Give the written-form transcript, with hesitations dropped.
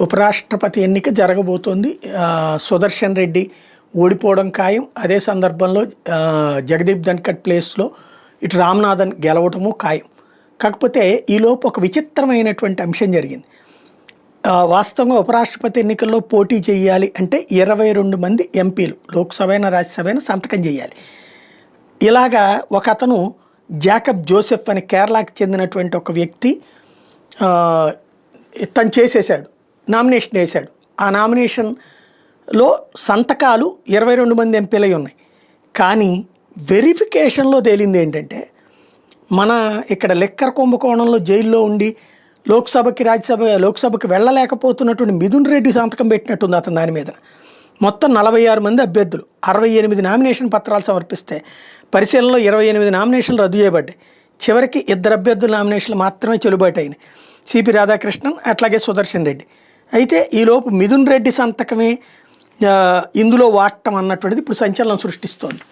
ఉపరాష్ట్రపతి ఎన్నిక జరగబోతోంది. సుదర్శన్ రెడ్డి ఓడిపోవడం ఖాయం. అదే సందర్భంలో జగదీప్ ధన్కడ్ ప్లేస్లో ఇటు రామ్నాథన్ గెలవటము ఖాయం. కాకపోతే ఈలోపు ఒక విచిత్రమైనటువంటి అంశం జరిగింది. వాస్తవంగా ఉపరాష్ట్రపతి ఎన్నికల్లో పోటీ చేయాలి అంటే 22 మంది ఎంపీలు లోక్సభ అయినా రాజ్యసభ అయినా సంతకం చేయాలి. ఇలాగా ఒక అతను జాకబ్ జోసెఫ్ అని కేరళకి చెందినటువంటి ఒక వ్యక్తి తను చేసేసాడు, నామినేషన్ వేశాడు. ఆ నామినేషన్లో సంతకాలు 22 మంది ఎంపీలై ఉన్నాయి. కానీ వెరిఫికేషన్లో తేలింది ఏంటంటే, మన ఇక్కడ లిక్కర్ కుంభకోణంలో జైల్లో ఉండి లోక్సభకి వెళ్ళలేకపోతున్నటువంటి మిథున్ రెడ్డి సంతకం పెట్టినట్టుంది అతను దాని మీద. మొత్తం 46 మంది అభ్యర్థులు 68 నామినేషన్ పత్రాలు సమర్పిస్తే పరిశీలనలో 28 నామినేషన్లు రద్దు చేయబడ్డాయి. చివరికి 2 అభ్యర్థుల నామినేషన్లు మాత్రమే చెల్లుబాటు అయినాయి, సిపి రాధాకృష్ణన్ అట్లాగే సుదర్శన్ రెడ్డి. అయితే ఈలోపు మిథున్ రెడ్డి సంతకమే ఇందులో వాడటం అన్నటువంటిది ఇప్పుడు సంచలనం సృష్టిస్తోంది.